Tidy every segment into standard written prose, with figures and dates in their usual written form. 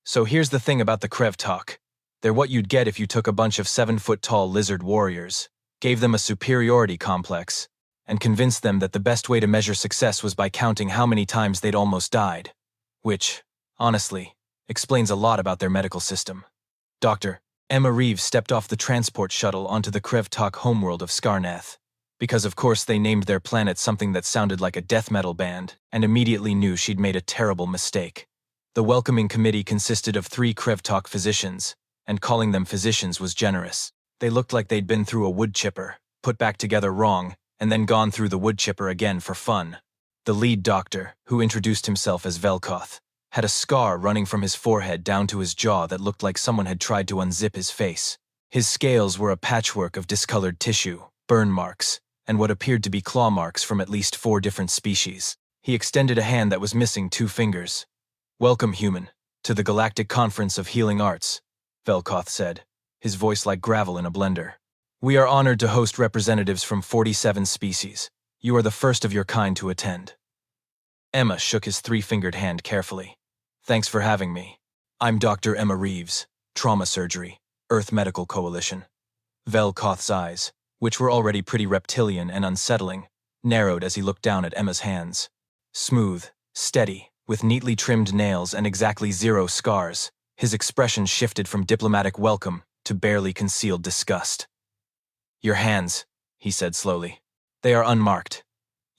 So here's the thing about the Krevtok. They're what you'd get if you took a bunch of 7-foot-tall lizard warriors, gave them a superiority complex, and convinced them that the best way to measure success was by counting how many times they'd almost died. Which, honestly, explains a lot about their medical system. Dr. Emma Reeves stepped off the transport shuttle onto the Krevtok homeworld of Skarnath, because of course they named their planet something that sounded like a death metal band, and immediately knew she'd made a terrible mistake. The welcoming committee consisted of 3 Krevtok physicians, and calling them physicians was generous. They looked like they'd been through a wood chipper, put back together wrong, and then gone through the wood chipper again for fun. The lead doctor, who introduced himself as Velkoth, had a scar running from his forehead down to his jaw that looked like someone had tried to unzip his face. His scales were a patchwork of discolored tissue, burn marks, and what appeared to be claw marks from at least 4 different species. He extended a hand that was missing 2 fingers. "Welcome, human, to the Galactic Conference of Healing Arts," Velkoth said, his voice like gravel in a blender. "We are honored to host representatives from 47 species. You are the first of your kind to attend." Emma shook his 3-fingered hand carefully. "Thanks for having me. I'm Dr. Emma Reeves, Trauma Surgery, Earth Medical Coalition." Velkoth's eyes, which were already pretty reptilian and unsettling, narrowed as he looked down at Emma's hands. Smooth, steady, with neatly trimmed nails and exactly 0 scars, his expression shifted from diplomatic welcome to barely concealed disgust. "Your hands," he said slowly. "They are unmarked.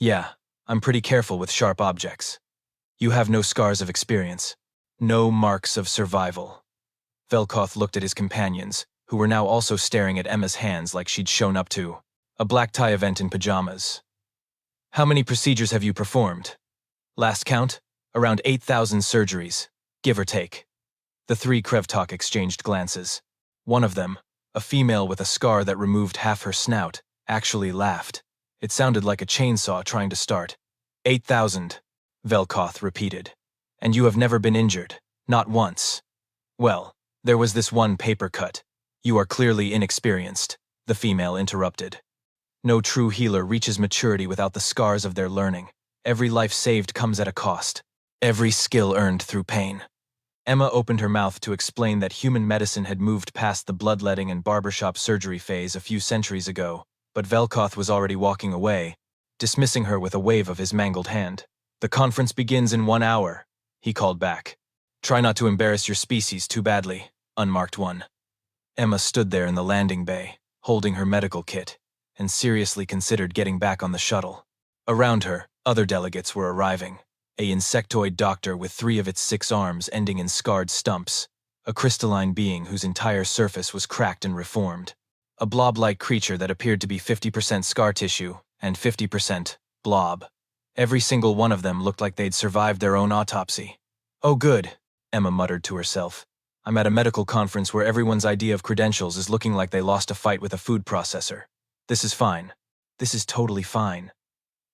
Yeah, I'm pretty careful with sharp objects. You have no scars of experience. No marks of survival." Velkoth looked at his companions, who were now also staring at Emma's hands like she'd shown up to a black tie event in pajamas. "How many procedures have you performed?" "Last count? Around 8,000 surgeries, give or take." The 3 Krevtok exchanged glances. One of them, a female with a scar that removed half her snout, actually laughed. It sounded like a chainsaw trying to start. 8,000, Velkoth repeated. "And you have never been injured, not once." "Well, there was this one paper cut. You are clearly inexperienced," the female interrupted. "No true healer reaches maturity without the scars of their learning. Every life saved comes at a cost. Every skill earned through pain." Emma opened her mouth to explain that human medicine had moved past the bloodletting and barbershop surgery phase a few centuries ago, but Velkoth was already walking away, dismissing her with a wave of his mangled hand. "The conference begins in 1 hour, he called back. "Try not to embarrass your species too badly, unmarked one." Emma stood there in the landing bay, holding her medical kit, and seriously considered getting back on the shuttle. Around her, other delegates were arriving. A insectoid doctor with 3 of its 6 arms ending in scarred stumps, a crystalline being whose entire surface was cracked and reformed, a blob-like creature that appeared to be 50% scar tissue and 50% blob. Every single one of them looked like they'd survived their own autopsy. "Oh good," Emma muttered to herself. "I'm at a medical conference where everyone's idea of credentials is looking like they lost a fight with a food processor. This is fine. This is totally fine."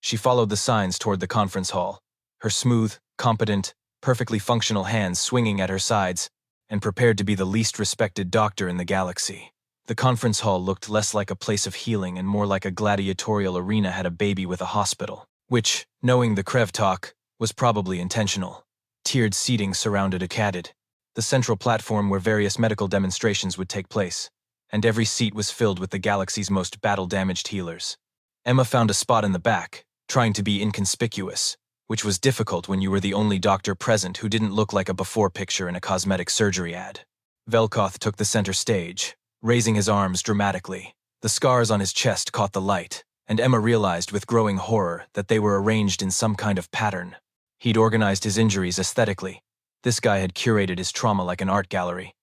She followed the signs toward the conference hall, her smooth, competent, perfectly functional hands swinging at her sides, and prepared to be the least respected doctor in the galaxy. The conference hall looked less like a place of healing and more like a gladiatorial arena had a baby with a hospital, which, knowing the Krevtok, was probably intentional. Tiered seating surrounded a cadid, the central platform where various medical demonstrations would take place, and every seat was filled with the galaxy's most battle-damaged healers. Emma found a spot in the back, trying to be inconspicuous, which was difficult when you were the only doctor present who didn't look like a before picture in a cosmetic surgery ad. Velkoth took the center stage, raising his arms dramatically. The scars on his chest caught the light, and Emma realized with growing horror that they were arranged in some kind of pattern. He'd organized his injuries aesthetically. This guy had curated his trauma like an art gallery.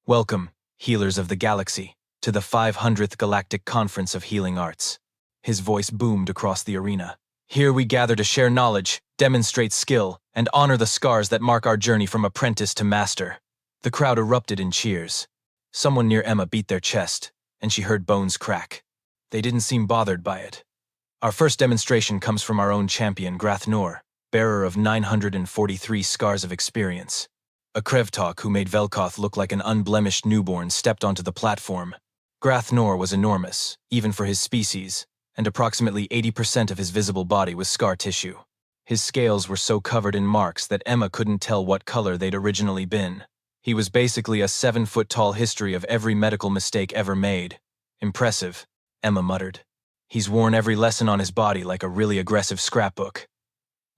"Welcome, healers of the galaxy, to the 500th Galactic Conference of Healing Arts." His voice boomed across the arena. "Here we gather to share knowledge, demonstrate skill, and honor the scars that mark our journey from apprentice to master." The crowd erupted in cheers. Someone near Emma beat their chest, and she heard bones crack. They didn't seem bothered by it. "Our first demonstration comes from our own champion, Grathnor, bearer of 943 scars of experience." A Krevtok who made Velkoth look like an unblemished newborn stepped onto the platform. Grathnor was enormous, even for his species, and approximately 80% of his visible body was scar tissue. His scales were so covered in marks that Emma couldn't tell what color they'd originally been. He was basically a 7-foot-tall history of every medical mistake ever made. Impressive, Emma muttered. He's worn every lesson on his body like a really aggressive scrapbook.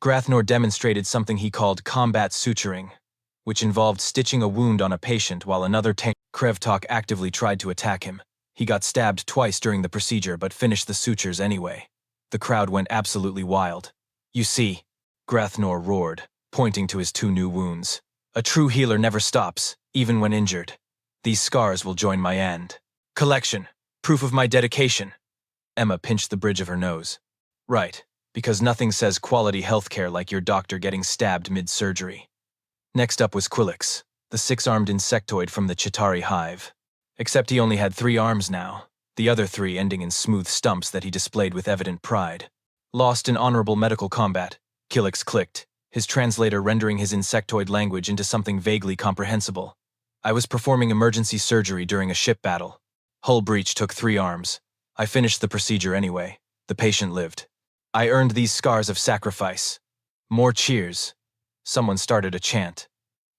Grathnor demonstrated something he called combat suturing, which involved stitching a wound on a patient while another tank. Krevtok actively tried to attack him. He got stabbed twice during the procedure but finished the sutures anyway. The crowd went absolutely wild. You see, Grathnor roared, pointing to his 2 new wounds. A true healer never stops, even when injured. These scars will join my end. Collection. Proof of my dedication. Emma pinched the bridge of her nose. Right, because nothing says quality healthcare like your doctor getting stabbed mid-surgery. Next up was Quillix, the 6-armed insectoid from the Chitauri hive. Except he only had 3 arms now, the other 3 ending in smooth stumps that he displayed with evident pride. Lost in honorable medical combat, Quillix clicked, his translator rendering his insectoid language into something vaguely comprehensible. I was performing emergency surgery during a ship battle. Hull breach took 3 arms. I finished the procedure anyway. The patient lived. I earned these scars of sacrifice. More cheers. Someone started a chant.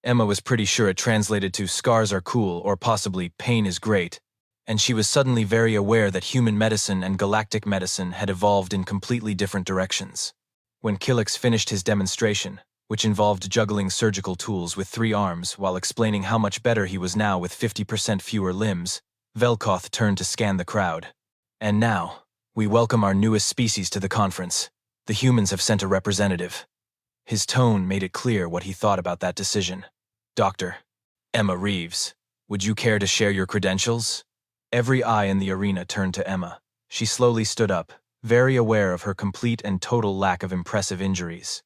Emma was pretty sure it translated to "scars are cool" or possibly "pain is great," and she was suddenly very aware that human medicine and galactic medicine had evolved in completely different directions. When Quillix finished his demonstration, which involved juggling surgical tools with 3 arms while explaining how much better he was now with 50% fewer limbs, Velkoth turned to scan the crowd. And now, we welcome our newest species to the conference. The humans have sent a representative. His tone made it clear what he thought about that decision. Dr. Emma Reeves, would you care to share your credentials? Every eye in the arena turned to Emma. She slowly stood up, very aware of her complete and total lack of impressive injuries.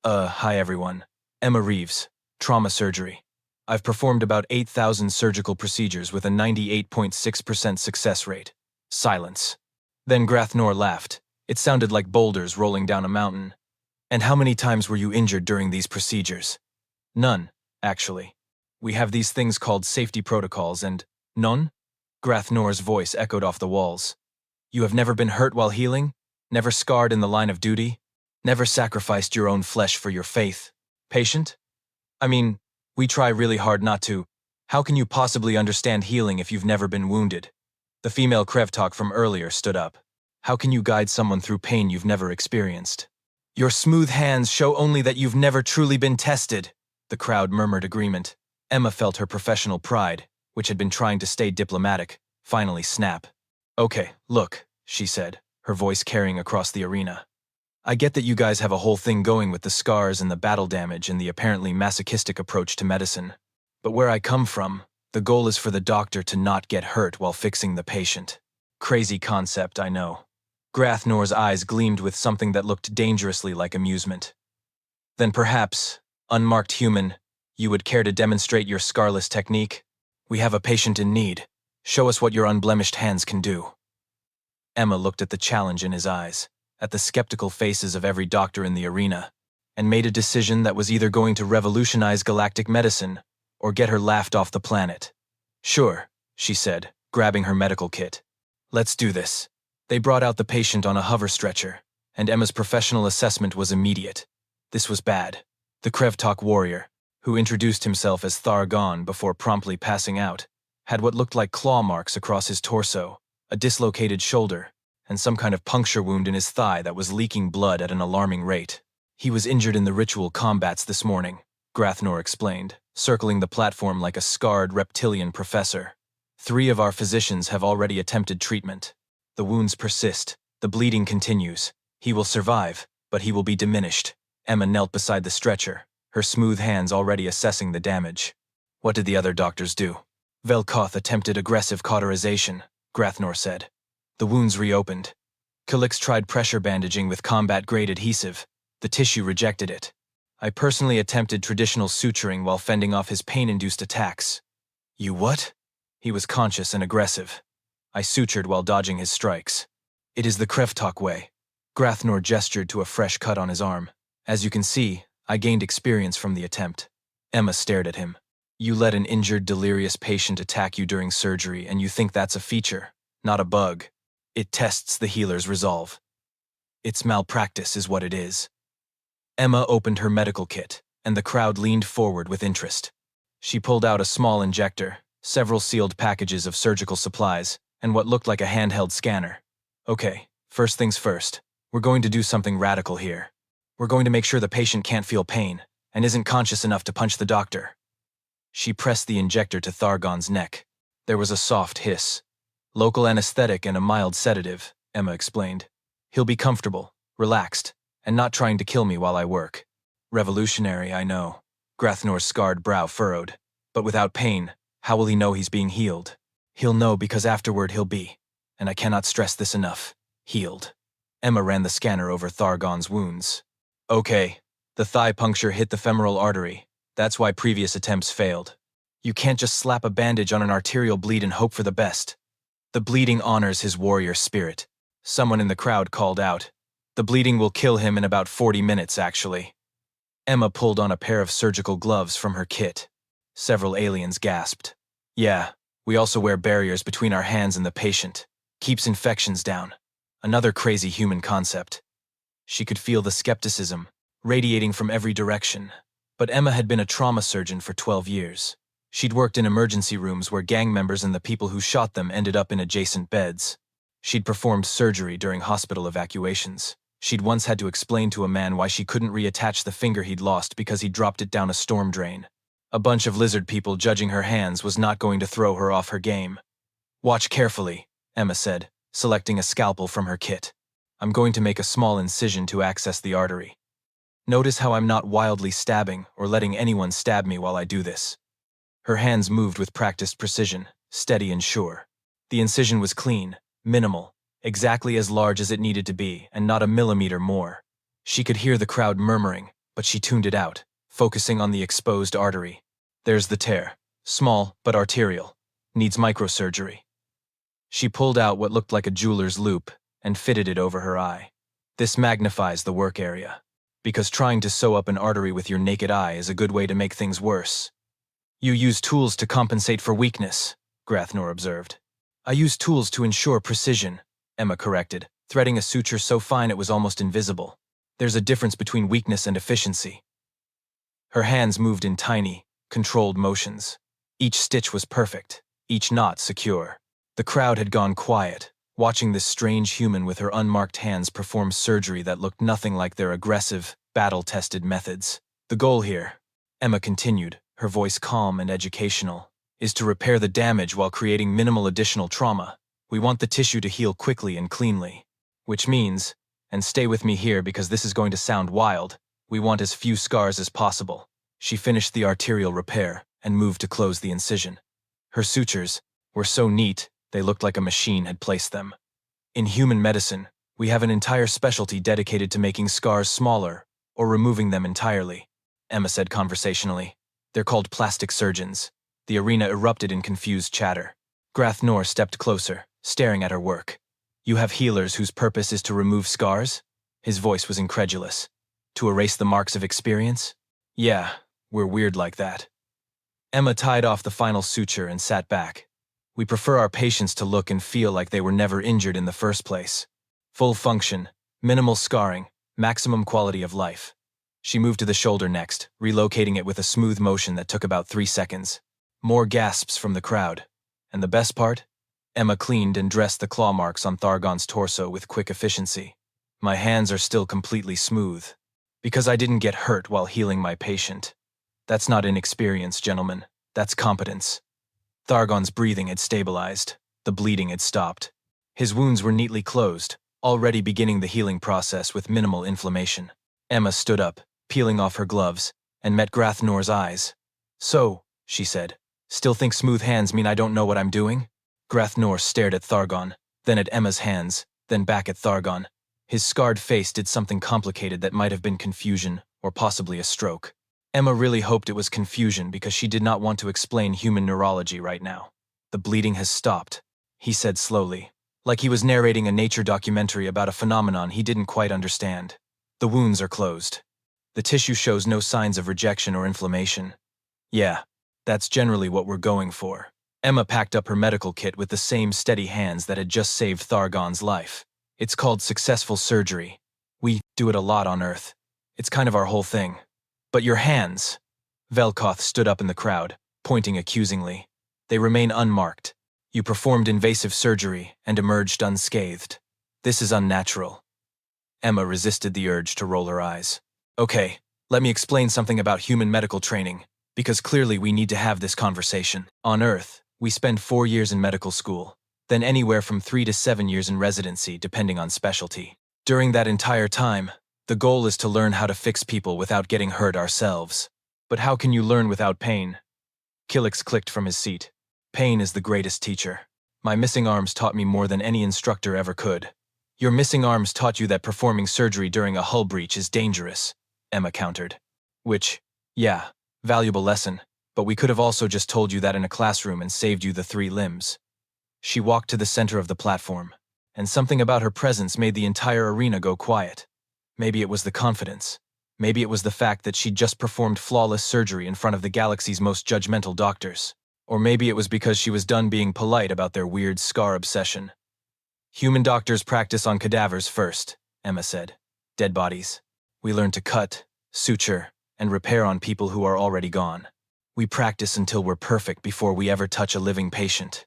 Hi everyone. Emma Reeves, trauma surgery. I've performed about 8,000 surgical procedures with a 98.6% success rate. Silence. Then Grathnor laughed. It sounded like boulders rolling down a mountain. And how many times were you injured during these procedures? None, actually. We have these things called safety protocols and… None? Grathnor's voice echoed off the walls. You have never been hurt while healing? Never scarred in the line of duty? Never sacrificed your own flesh for your faith? Patient? I mean, we try really hard not to. How can you possibly understand healing if you've never been wounded? The female Krevtok from earlier stood up. How can you guide someone through pain you've never experienced? Your smooth hands show only that you've never truly been tested. The crowd murmured agreement. Emma felt her professional pride, which had been trying to stay diplomatic, finally snap. Okay, look, she said, her voice carrying across the arena. I get that you guys have a whole thing going with the scars and the battle damage and the apparently masochistic approach to medicine. But where I come from, the goal is for the doctor to not get hurt while fixing the patient. Crazy concept, I know. Grathnor's eyes gleamed with something that looked dangerously like amusement. Then perhaps, unmarked human, you would care to demonstrate your scarless technique? We have a patient in need. Show us what your unblemished hands can do. Emma looked at the challenge in his eyes, at the skeptical faces of every doctor in the arena, and made a decision that was either going to revolutionize galactic medicine or get her laughed off the planet. Sure, she said, grabbing her medical kit. Let's do this. They brought out the patient on a hover stretcher, and Emma's professional assessment was immediate. This was bad. The Krevtok warrior, who introduced himself as Thargon before promptly passing out, had what looked like claw marks across his torso, a dislocated shoulder, and some kind of puncture wound in his thigh that was leaking blood at an alarming rate. He was injured in the ritual combats this morning, Grathnor explained, circling the platform like a scarred reptilian professor. 3 of our physicians have already attempted treatment. The wounds persist. The bleeding continues. He will survive, but he will be diminished. Emma knelt beside the stretcher, her smooth hands already assessing the damage. What did the other doctors do? Velkoth attempted aggressive cauterization, Grathnor said. The wounds reopened. Quillix tried pressure bandaging with combat-grade adhesive. The tissue rejected it. I personally attempted traditional suturing while fending off his pain-induced attacks. You what? He was conscious and aggressive. I sutured while dodging his strikes. It is the Krevtok way. Grathnor gestured to a fresh cut on his arm. As you can see, I gained experience from the attempt. Emma stared at him. You let an injured, delirious patient attack you during surgery, and you think that's a feature, not a bug. It tests the healer's resolve. It's malpractice is what it is. Emma opened her medical kit, and the crowd leaned forward with interest. She pulled out a small injector, several sealed packages of surgical supplies, and what looked like a handheld scanner. Okay, first things first. We're going to do something radical here. We're going to make sure the patient can't feel pain and isn't conscious enough to punch the doctor. She pressed the injector to Thargon's neck. There was a soft hiss. Local anesthetic and a mild sedative, Emma explained. He'll be comfortable, relaxed, and not trying to kill me while I work. Revolutionary, I know. Grathnor's scarred brow furrowed. But without pain, how will he know he's being healed? He'll know because afterward he'll be, and I cannot stress this enough, healed. Emma ran the scanner over Thargon's wounds. Okay, the thigh puncture hit the femoral artery. That's why previous attempts failed. You can't just slap a bandage on an arterial bleed and hope for the best. The bleeding honors his warrior spirit. Someone in the crowd called out. The bleeding will kill him in about 40 minutes, actually. Emma pulled on a pair of surgical gloves from her kit. Several aliens gasped. Yeah, we also wear barriers between our hands and the patient. Keeps infections down. Another crazy human concept. She could feel the skepticism, radiating from every direction. But Emma had been a trauma surgeon for 12 years. She'd worked in emergency rooms where gang members and the people who shot them ended up in adjacent beds. She'd performed surgery during hospital evacuations. She'd once had to explain to a man why she couldn't reattach the finger he'd lost because he dropped it down a storm drain. A bunch of lizard people judging her hands was not going to throw her off her game. Watch carefully, Emma said, selecting a scalpel from her kit. I'm going to make a small incision to access the artery. Notice how I'm not wildly stabbing or letting anyone stab me while I do this. Her hands moved with practiced precision, steady and sure. The incision was clean, minimal, exactly as large as it needed to be, and not a millimeter more. She could hear the crowd murmuring, but she tuned it out, focusing on the exposed artery. There's the tear. Small, but arterial. Needs microsurgery. She pulled out what looked like a jeweler's loop and fitted it over her eye. This magnifies the work area, because trying to sew up an artery with your naked eye is a good way to make things worse. You use tools to compensate for weakness, Grathnor observed. I use tools to ensure precision, Emma corrected, threading a suture so fine it was almost invisible. There's a difference between weakness and efficiency. Her hands moved in tiny, controlled motions. Each stitch was perfect, each knot secure. The crowd had gone quiet, watching this strange human with her unmarked hands perform surgery that looked nothing like their aggressive, battle-tested methods. The goal here, Emma continued, her voice calm and educational, is to repair the damage while creating minimal additional trauma. We want the tissue to heal quickly and cleanly. Which means, and stay with me here because this is going to sound wild, we want as few scars as possible. She finished the arterial repair and moved to close the incision. Her sutures were so neat, they looked like a machine had placed them. In human medicine, we have an entire specialty dedicated to making scars smaller or removing them entirely, Emma said conversationally. They're called plastic surgeons. The arena erupted in confused chatter. Grathnor stepped closer, staring at her work. You have healers whose purpose is to remove scars? His voice was incredulous. To erase the marks of experience? Yeah, we're weird like that. Emma tied off the final suture and sat back. We prefer our patients to look and feel like they were never injured in the first place. Full function, minimal scarring, maximum quality of life. She moved to the shoulder next, relocating it with a smooth motion that took about 3 seconds. More gasps from the crowd. And the best part? Emma cleaned and dressed the claw marks on Thargon's torso with quick efficiency. My hands are still completely smooth. Because I didn't get hurt while healing my patient. That's not inexperience, gentlemen. That's competence. Thargon's breathing had stabilized. The bleeding had stopped. His wounds were neatly closed, already beginning the healing process with minimal inflammation. Emma stood up, peeling off her gloves, and met Grathnor's eyes. So, she said, still think smooth hands mean I don't know what I'm doing? Grathnor stared at Thargon, then at Emma's hands, then back at Thargon. His scarred face did something complicated that might have been confusion, or possibly a stroke. Emma really hoped it was confusion because she did not want to explain human neurology right now. The bleeding has stopped, he said slowly, like he was narrating a nature documentary about a phenomenon he didn't quite understand. The wounds are closed. The tissue shows no signs of rejection or inflammation. Yeah, that's generally what we're going for. Emma packed up her medical kit with the same steady hands that had just saved Thargon's life. It's called successful surgery. We do it a lot on Earth. It's kind of our whole thing. But your hands. Velkoth stood up in the crowd, pointing accusingly. They remain unmarked. You performed invasive surgery and emerged unscathed. This is unnatural. Emma resisted the urge to roll her eyes. Okay, let me explain something about human medical training, because clearly we need to have this conversation. On Earth, we spend 4 years in medical school, then anywhere from 3 to 7 years in residency, depending on specialty. During that entire time, the goal is to learn how to fix people without getting hurt ourselves. But how can you learn without pain? Kilix clicked from his seat. Pain is the greatest teacher. My missing arms taught me more than any instructor ever could. Your missing arms taught you that performing surgery during a hull breach is dangerous, Emma countered. Which, yeah, valuable lesson, but we could have also just told you that in a classroom and saved you the 3 limbs. She walked to the center of the platform, and something about her presence made the entire arena go quiet. Maybe it was the confidence. Maybe it was the fact that she'd just performed flawless surgery in front of the galaxy's most judgmental doctors. Or maybe it was because she was done being polite about their weird scar obsession. Human doctors practice on cadavers first, Emma said. Dead bodies. We learn to cut, suture, and repair on people who are already gone. We practice until we're perfect before we ever touch a living patient.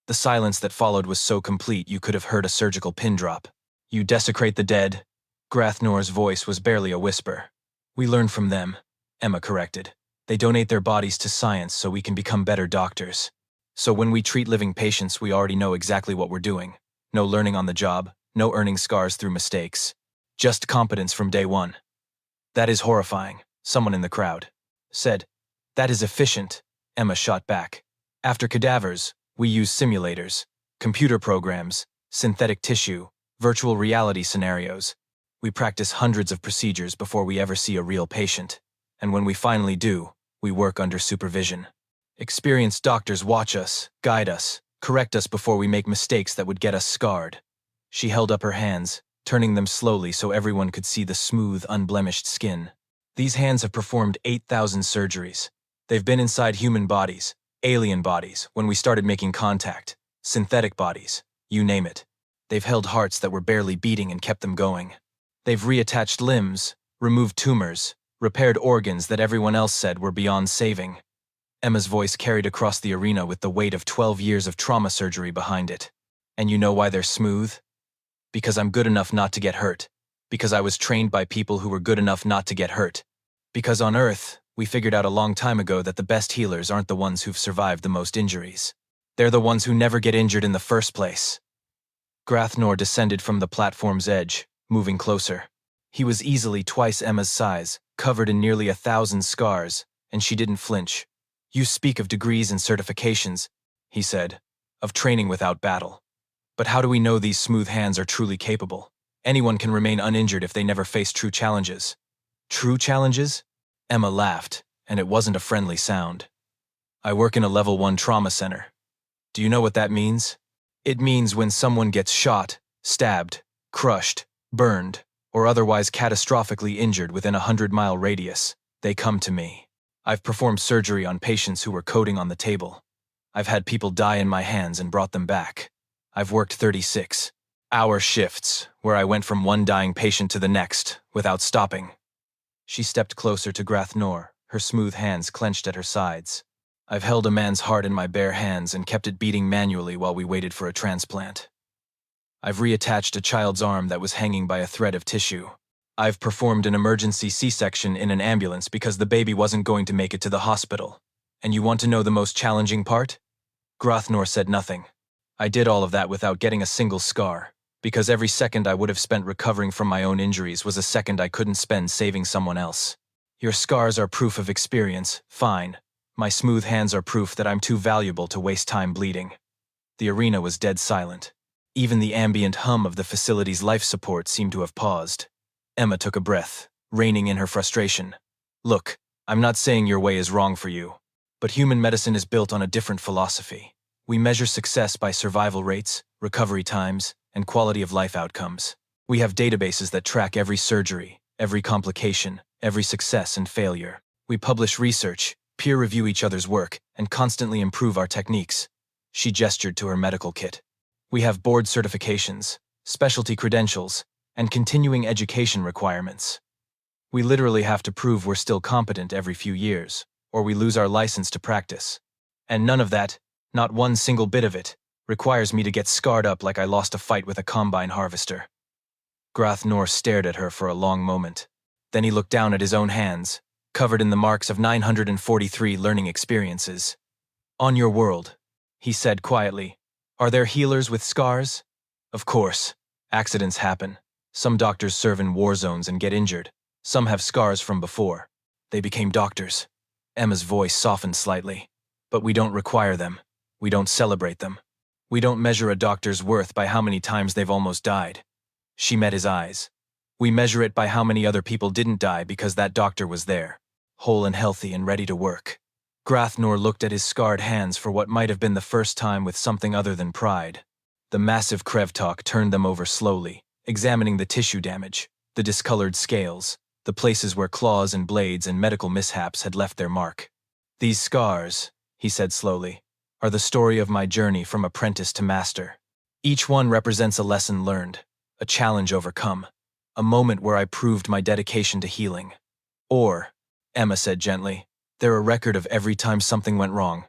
The silence that followed was so complete you could have heard a surgical pin drop. You desecrate the dead. Grathnor's voice was barely a whisper. We learn from them, Emma corrected. They donate their bodies to science so we can become better doctors. So when we treat living patients, we already know exactly what we're doing. No learning on the job, no earning scars through mistakes. Just competence from day one. That is horrifying, someone in the crowd said. That is efficient, Emma shot back. After cadavers, we use simulators, computer programs, synthetic tissue, virtual reality scenarios. We practice hundreds of procedures before we ever see a real patient. And when we finally do, we work under supervision. Experienced doctors watch us, guide us, correct us before we make mistakes that would get us scarred. She held up her hands, turning them slowly so everyone could see the smooth, unblemished skin. These hands have performed 8,000 surgeries. They've been inside human bodies, alien bodies, when we started making contact, synthetic bodies, you name it. They've held hearts that were barely beating and kept them going. They've reattached limbs, removed tumors, repaired organs that everyone else said were beyond saving. Emma's voice carried across the arena with the weight of 12 years of trauma surgery behind it. And you know why they're smooth? Because I'm good enough not to get hurt. Because I was trained by people who were good enough not to get hurt. Because on Earth, we figured out a long time ago that the best healers aren't the ones who've survived the most injuries. They're the ones who never get injured in the first place. Grathnor descended from the platform's edge, moving closer. He was easily twice Emma's size, covered in nearly 1,000 scars, and she didn't flinch. You speak of degrees and certifications, he said, of training without battle. But how do we know these smooth hands are truly capable? Anyone can remain uninjured if they never face true challenges. True challenges? Emma laughed, and it wasn't a friendly sound. I work in a level 1 trauma center. Do you know what that means? It means when someone gets shot, stabbed, crushed, burned, or otherwise catastrophically injured within a 100-mile radius, they come to me. I've performed surgery on patients who were coding on the table. I've had people die in my hands and brought them back. I've worked 36-hour shifts, where I went from one dying patient to the next, without stopping. She stepped closer to Grathnor, her smooth hands clenched at her sides. I've held a man's heart in my bare hands and kept it beating manually while we waited for a transplant. I've reattached a child's arm that was hanging by a thread of tissue. I've performed an emergency C-section in an ambulance because the baby wasn't going to make it to the hospital. And you want to know the most challenging part? Grathnor said nothing. I did all of that without getting a single scar, because every second I would have spent recovering from my own injuries was a second I couldn't spend saving someone else. Your scars are proof of experience, fine. My smooth hands are proof that I'm too valuable to waste time bleeding. The arena was dead silent. Even the ambient hum of the facility's life support seemed to have paused. Emma took a breath, reining in her frustration. Look, I'm not saying your way is wrong for you, but human medicine is built on a different philosophy. We measure success by survival rates, recovery times, and quality of life outcomes. We have databases that track every surgery, every complication, every success and failure. We publish research, peer review each other's work, and constantly improve our techniques. She gestured to her medical kit. We have board certifications, specialty credentials, and continuing education requirements. We literally have to prove we're still competent every few years. or we lose our license to practice. And none of that, not one single bit of it, requires me to get scarred up like I lost a fight with a combine harvester. Grathnor stared at her for a long moment. Then he looked down at his own hands, covered in the marks of 943 learning experiences. On your world, he said quietly, are there healers with scars? Of course. Accidents happen. Some doctors serve in war zones and get injured. Some have scars from before. They became doctors. Emma's voice softened slightly. But we don't require them. We don't celebrate them. We don't measure a doctor's worth by how many times they've almost died. She met his eyes. We measure it by how many other people didn't die because that doctor was there, whole and healthy and ready to work. Grathnor looked at his scarred hands for what might have been the first time with something other than pride. The massive Krevtok turned them over slowly, examining the tissue damage, the discolored scales, the places where claws and blades and medical mishaps had left their mark. These scars, he said slowly, are the story of my journey from apprentice to master. Each one represents a lesson learned, a challenge overcome, a moment where I proved my dedication to healing. Or, Emma said gently, they're a record of every time something went wrong.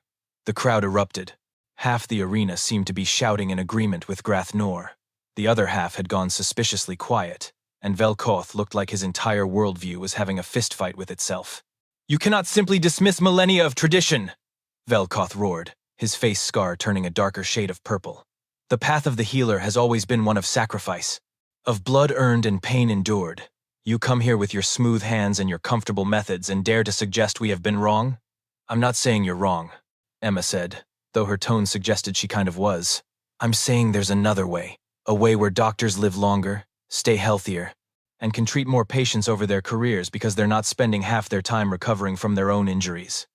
The crowd erupted. Half the arena seemed to be shouting in agreement with Grathnor. The other half had gone suspiciously quiet, and Velkoth looked like his entire worldview was having a fistfight with itself. You cannot simply dismiss millennia of tradition, Velkoth roared, his face scar turning a darker shade of purple. The path of the healer has always been one of sacrifice, of blood earned and pain endured. You come here with your smooth hands and your comfortable methods and dare to suggest we have been wrong? I'm not saying you're wrong, Emma said, though her tone suggested she kind of was. I'm saying there's another way, a way where doctors live longer, stay healthier, and can treat more patients over their careers because they're not spending half their time recovering from their own injuries.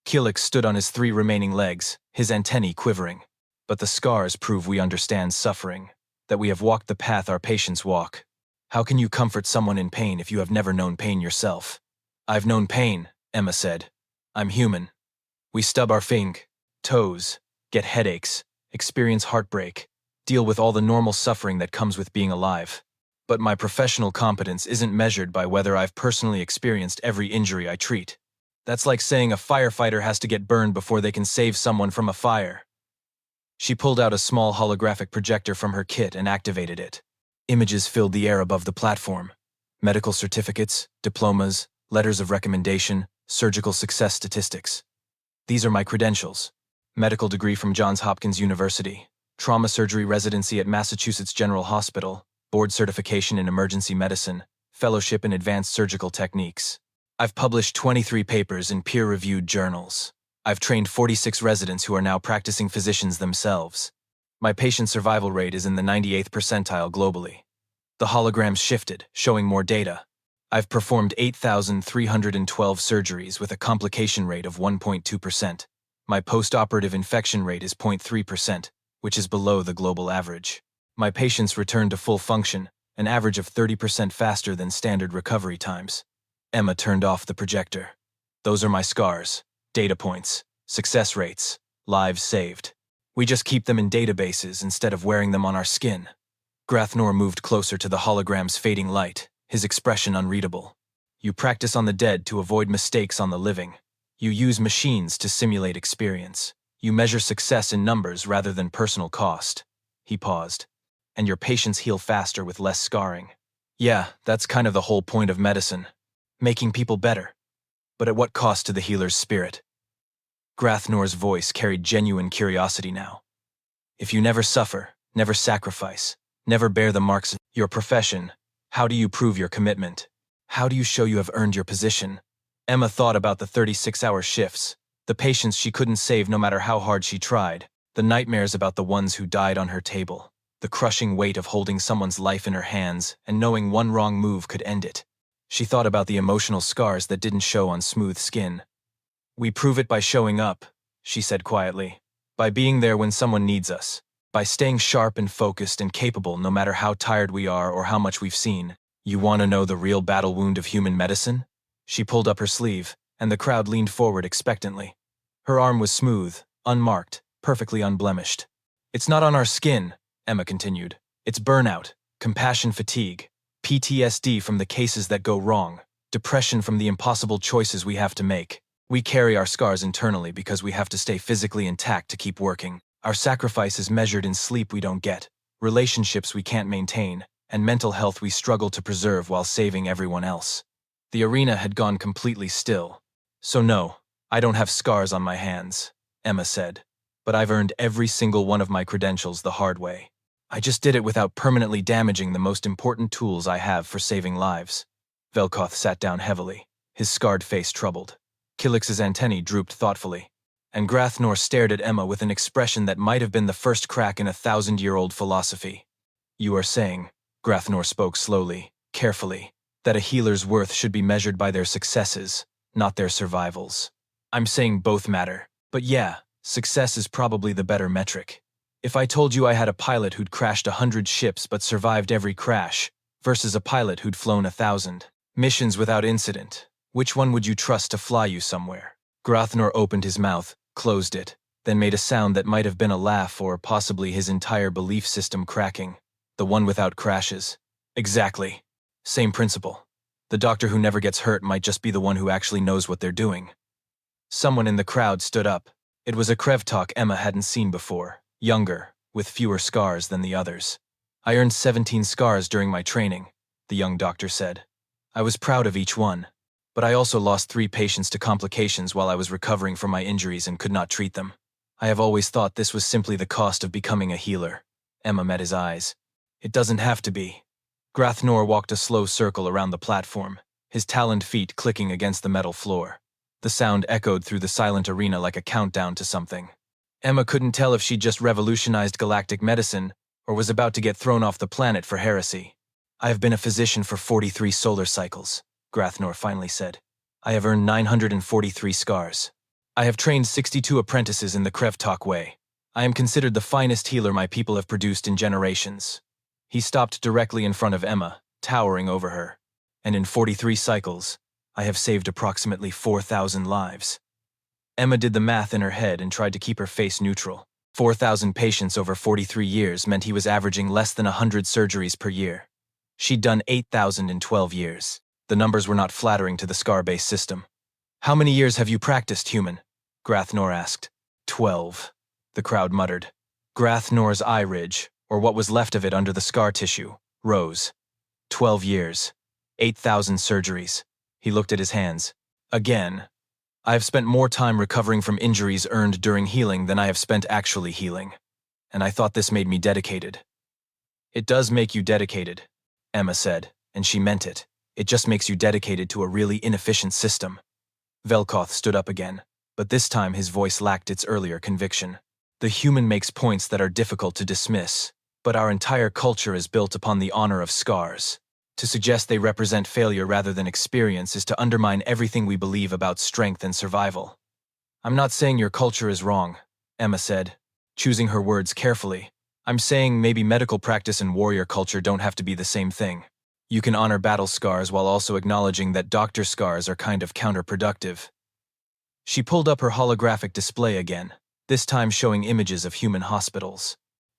Killick stood on his 3 remaining legs, his antennae quivering. But the scars prove we understand suffering, that we have walked the path our patients walk. How can you comfort someone in pain if you have never known pain yourself? I've known pain, Emma said. I'm human. We stub our toes, get headaches, experience heartbreak, deal with all the normal suffering that comes with being alive. But my professional competence isn't measured by whether I've personally experienced every injury I treat. That's like saying a firefighter has to get burned before they can save someone from a fire. She pulled out a small holographic projector from her kit and activated it. Images filled the air above the platform. Medical certificates, diplomas, letters of recommendation, surgical success statistics. These are my credentials. Medical degree from Johns Hopkins University, trauma surgery residency at Massachusetts General Hospital, board certification in emergency medicine, fellowship in advanced surgical techniques. I've published 23 papers in peer-reviewed journals. I've trained 46 residents who are now practicing physicians themselves. My patient survival rate is in the 98th percentile globally. The holograms shifted, showing more data. I've performed 8,312 surgeries with a complication rate of 1.2%. My post-operative infection rate is 0.3%, which is below the global average. My patients return to full function, an average of 30% faster than standard recovery times. Emma turned off the projector. Those are my scars, data points, success rates, lives saved. We just keep them in databases instead of wearing them on our skin. Grathnor moved closer to the hologram's fading light, his expression unreadable. You practice on the dead to avoid mistakes on the living. You use machines to simulate experience. You measure success in numbers rather than personal cost. He paused. And your patients heal faster with less scarring. Yeah, that's kind of the whole point of medicine. Making people better. But at what cost to the healer's spirit? Grathnor's voice carried genuine curiosity now. If you never suffer, never sacrifice, never bear the marks of your profession, how do you prove your commitment? How do you show you have earned your position? Emma thought about the 36-hour shifts, the patients she couldn't save no matter how hard she tried, the nightmares about the ones who died on her table, the crushing weight of holding someone's life in her hands and knowing one wrong move could end it. She thought about the emotional scars that didn't show on smooth skin. We prove it by showing up, she said quietly, by being there when someone needs us, by staying sharp and focused and capable no matter how tired we are or how much we've seen. You want to know the real battle wound of human medicine? She pulled up her sleeve, and the crowd leaned forward expectantly. Her arm was smooth, unmarked, perfectly unblemished. It's not on our skin, Emma continued. It's burnout, compassion fatigue, PTSD from the cases that go wrong, depression from the impossible choices we have to make. We carry our scars internally because we have to stay physically intact to keep working. Our sacrifice is measured in sleep we don't get, relationships we can't maintain, and mental health we struggle to preserve while saving everyone else. The arena had gone completely still. So no, I don't have scars on my hands, Emma said. But I've earned every single one of my credentials the hard way. I just did it without permanently damaging the most important tools I have for saving lives. Velkoth sat down heavily, his scarred face troubled. Kilix's antennae drooped thoughtfully, and Grathnor stared at Emma with an expression that might have been the first crack in a 1,000-year-old philosophy. You are saying, Grathnor spoke slowly, carefully, that a healer's worth should be measured by their successes, not their survivals. I'm saying both matter, but yeah, success is probably the better metric. If I told you I had a pilot who'd crashed 100 ships but survived every crash, versus a pilot who'd flown 1,000 missions without incident, which one would you trust to fly you somewhere? Grathnor opened his mouth, closed it, then made a sound that might have been a laugh or possibly his entire belief system cracking. The one without crashes. Exactly. Same principle. The doctor who never gets hurt might just be the one who actually knows what they're doing. Someone in the crowd stood up. It was a Krevtok Emma hadn't seen before, younger, with fewer scars than the others. I earned 17 scars during my training, the young doctor said. I was proud of each one, but I also lost 3 patients to complications while I was recovering from my injuries and could not treat them. I have always thought this was simply the cost of becoming a healer. Emma met his eyes. It doesn't have to be. Grathnor walked a slow circle around the platform, his taloned feet clicking against the metal floor. The sound echoed through the silent arena like a countdown to something. Emma couldn't tell if she'd just revolutionized galactic medicine or was about to get thrown off the planet for heresy. I have been a physician for 43 solar cycles, Grathnor finally said. I have earned 943 scars. I have trained 62 apprentices in the Krevtok way. I am considered the finest healer my people have produced in generations. He stopped directly in front of Emma, towering over her. And in 43 cycles, I have saved approximately 4,000 lives. Emma did the math in her head and tried to keep her face neutral. 4,000 patients over 43 years meant he was averaging less than 100 surgeries per year. She'd done 8,000 in 12 years. The numbers were not flattering to the scar-based system. How many years have you practiced, human? Grathnor asked. 12. The crowd muttered. Grathnor's eye ridge, or what was left of it under the scar tissue, rose. 12 years. 8,000 surgeries. He looked at his hands. Again. I have spent more time recovering from injuries earned during healing than I have spent actually healing. And I thought this made me dedicated. It does make you dedicated, Emma said, and she meant it. It just makes you dedicated to a really inefficient system. Velkoth stood up again, but this time his voice lacked its earlier conviction. The human makes points that are difficult to dismiss, but our entire culture is built upon the honor of scars. To suggest they represent failure rather than experience is to undermine everything we believe about strength and survival. I'm not saying your culture is wrong, Emma said, choosing her words carefully. I'm saying maybe medical practice and warrior culture don't have to be the same thing. You can honor battle scars while also acknowledging that doctor scars are kind of counterproductive. She pulled up her holographic display again, this time showing images of human hospitals.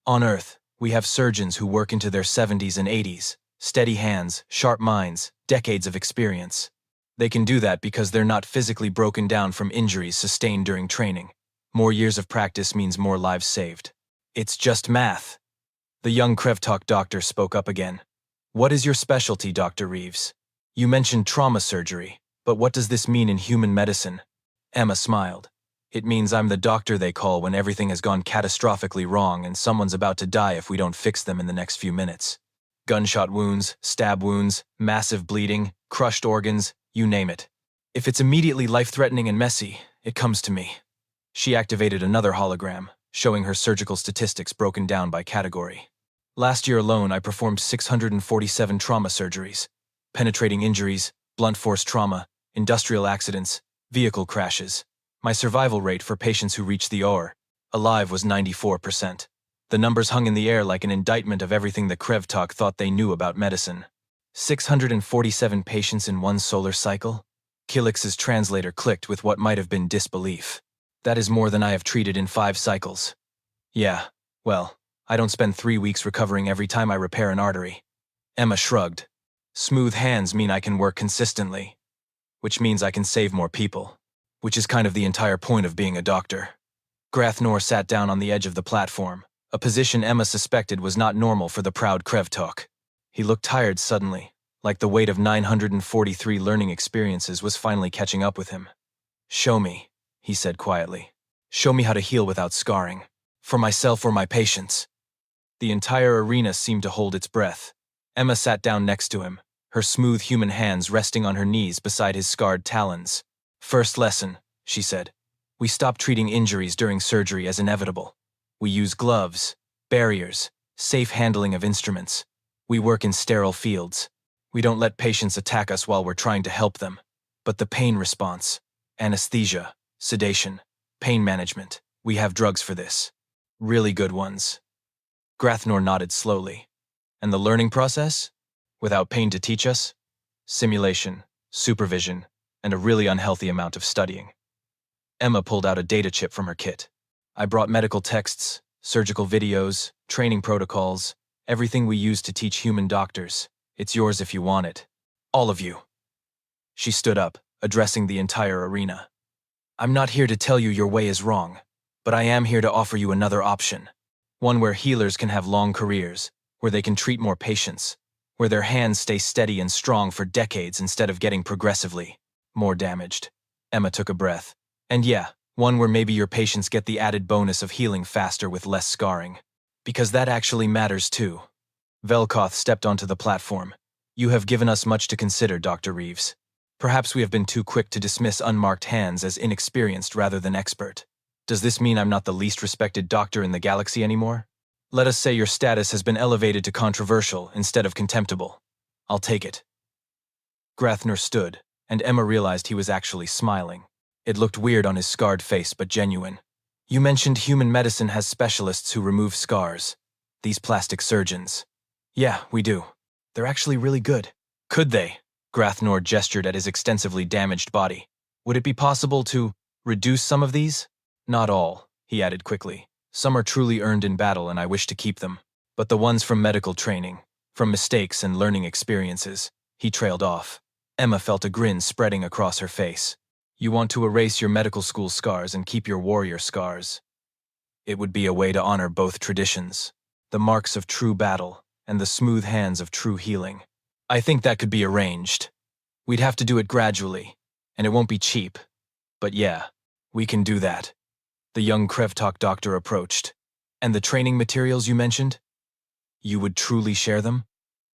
On Earth, we have surgeons who work into their 70s and 80s, steady hands, sharp minds, decades of experience. They can do that because they're not physically broken down from injuries sustained during training. More years of practice means more lives saved. It's just math. The young Krevtok doctor spoke up again. What is your specialty, Dr. Reeves? You mentioned trauma surgery, but what does this mean in human medicine? Emma smiled. It means I'm the doctor they call when everything has gone catastrophically wrong and someone's about to die if we don't fix them in the next few minutes. Gunshot wounds, stab wounds, massive bleeding, crushed organs, you name it. If it's immediately life-threatening and messy, it comes to me. She activated another hologram, showing her surgical statistics broken down by category. Last year alone, I performed 647 trauma surgeries, penetrating injuries, blunt force trauma, industrial accidents, vehicle crashes. My survival rate for patients who reached the OR, alive, was 94%. The numbers hung in the air like an indictment of everything the Krevtok thought they knew about medicine. 647 patients in one solar cycle? Kilix's translator clicked with what might have been disbelief. That is more than I have treated in 5 cycles. Yeah, well, I don't spend 3 weeks recovering every time I repair an artery. Emma shrugged. Smooth hands mean I can work consistently, which means I can save more people. which is kind of the entire point of being a doctor. Grathnor sat down on the edge of the platform, a position Emma suspected was not normal for the proud Krevtok. He looked tired suddenly, like the weight of 943 learning experiences was finally catching up with him. "Show me," he said quietly. "Show me how to heal without scarring. For myself or my patients." The entire arena seemed to hold its breath. Emma sat down next to him, her smooth human hands resting on her knees beside his scarred talons. "First lesson," she said. "We stop treating injuries during surgery as inevitable. We use gloves, barriers, safe handling of instruments. We work in sterile fields. We don't let patients attack us while we're trying to help them. But the pain response, anesthesia, sedation, pain management, we have drugs for this. Really good ones." Grathnor nodded slowly. "And the learning process? Without pain to teach us? Simulation, supervision, and a really unhealthy amount of studying." Emma pulled out a data chip from her kit. "I brought medical texts, surgical videos, training protocols, everything we use to teach human doctors. It's yours if you want it. All of you." She stood up, addressing the entire arena. "I'm not here to tell you your way is wrong, but I am here to offer you another option. One where healers can have long careers, where they can treat more patients, where their hands stay steady and strong for decades instead of getting progressively more damaged." Emma took a breath. "And yeah, one where maybe your patients get the added bonus of healing faster with less scarring. Because that actually matters too." Velkoth stepped onto the platform. "You have given us much to consider, Dr. Reeves. Perhaps we have been too quick to dismiss unmarked hands as inexperienced rather than expert. Does this mean I'm not the least respected doctor in the galaxy anymore? Let us say your status has been elevated to controversial instead of contemptible. I'll take it." Grathnor stood, and Emma realized he was actually smiling. It looked weird on his scarred face, but genuine. "You mentioned human medicine has specialists who remove scars. These plastic surgeons." "Yeah, we do. They're actually really good." "Could they?" Grathnor gestured at his extensively damaged body. "Would it be possible to reduce some of these?" "Not all," he added quickly. "Some are truly earned in battle and I wish to keep them. But the ones from medical training, from mistakes and learning experiences," he trailed off. Emma felt a grin spreading across her face. "You want to erase your medical school scars and keep your warrior scars. It would be a way to honor both traditions, the marks of true battle and the smooth hands of true healing. I think that could be arranged. We'd have to do it gradually, and it won't be cheap. But yeah, we can do that." The young Krevtok doctor approached. "And the training materials you mentioned? You would truly share them?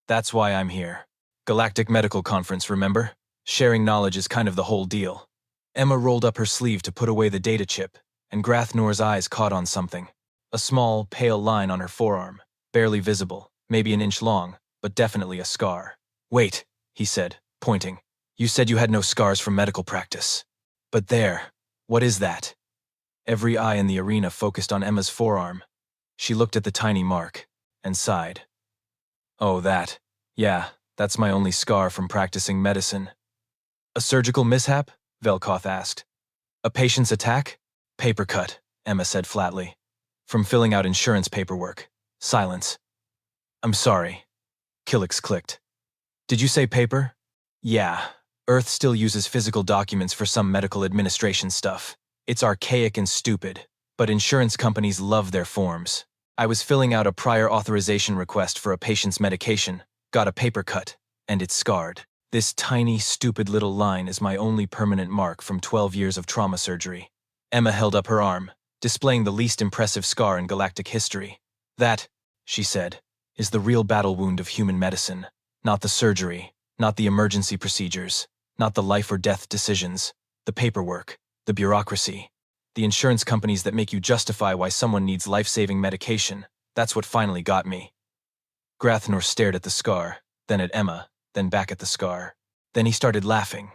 That's why I'm here. Galactic Medical Conference, remember? Sharing knowledge is kind of the whole deal." Emma rolled up her sleeve to put away the data chip, and Grathnor's eyes caught on something. A small, pale line on her forearm, barely visible, maybe an inch long, but definitely a scar. "Wait," he said, pointing. "You said you had no scars from medical practice. But there, what is that?" Every eye in the arena focused on Emma's forearm. She looked at the tiny mark, and sighed. "Oh, that. Yeah, that's my only scar from practicing medicine." "A surgical mishap?" Velkoth asked. "A patient's attack?" "Paper cut," Emma said flatly. "From filling out insurance paperwork." Silence. "I'm sorry." Killix clicked. "Did you say paper?" "Yeah. Earth still uses physical documents for some medical administration stuff. It's archaic and stupid, but insurance companies love their forms. I was filling out a prior authorization request for a patient's medication, got a paper cut, and it's scarred. This tiny, stupid little line is my only permanent mark from 12 years of trauma surgery." Emma held up her arm, displaying the least impressive scar in galactic history. "That," she said, "is the real battle wound of human medicine. Not the surgery, not the emergency procedures, not the life or death decisions, the paperwork, the bureaucracy, the insurance companies that make you justify why someone needs life-saving medication. That's what finally got me." Grathnor stared at the scar, then at Emma, then back at the scar. Then he started laughing.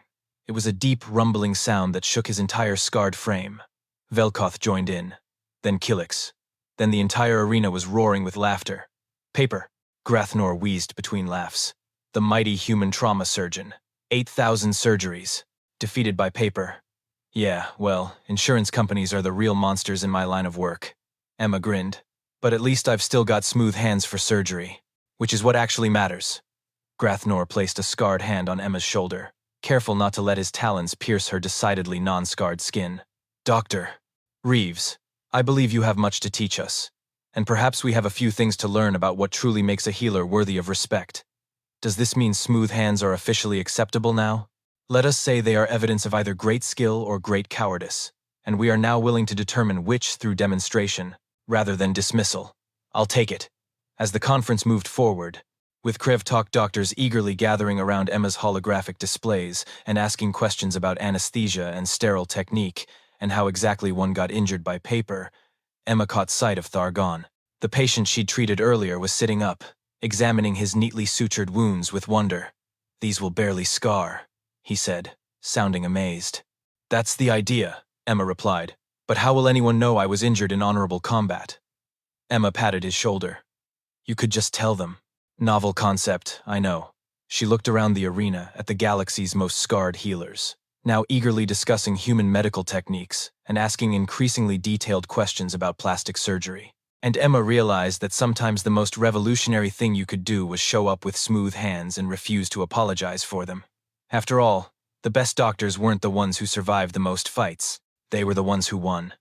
It was a deep, rumbling sound that shook his entire scarred frame. Velkoth joined in, then Killix. Then the entire arena was roaring with laughter. "Paper," Grathnor wheezed between laughs. "The mighty human trauma surgeon. 8,000 surgeries. Defeated by paper. Yeah, well, insurance companies are the real monsters in my line of work." Emma grinned. "But at least I've still got smooth hands for surgery, which is what actually matters." Grathnor placed a scarred hand on Emma's shoulder. careful not to let his talons pierce her decidedly non-scarred skin. Dr. Reeves, I believe you have much to teach us, and perhaps we have a few things to learn about what truly makes a healer worthy of respect. Does this mean smooth hands are officially acceptable now? Let us say they are evidence of either great skill or great cowardice, and we are now willing to determine which through demonstration, rather than dismissal. I'll take it. As the conference moved forward, with KrevTalk doctors eagerly gathering around Emma's holographic displays and asking questions about anesthesia and sterile technique and how exactly one got injured by paper, Emma caught sight of Thargon. The patient she'd treated earlier was sitting up, examining his neatly sutured wounds with wonder. "These will barely scar," he said, sounding amazed. "That's the idea," Emma replied. "But how will anyone know I was injured in honorable combat?" Emma patted his shoulder. "You could just tell them." Novel concept, I know. She looked around the arena at the galaxy's most scarred healers, now eagerly discussing human medical techniques and asking increasingly detailed questions about plastic surgery. And Emma realized that sometimes the most revolutionary thing you could do was show up with smooth hands and refuse to apologize for them. After all, the best doctors weren't the ones who survived the most fights. They were the ones who won.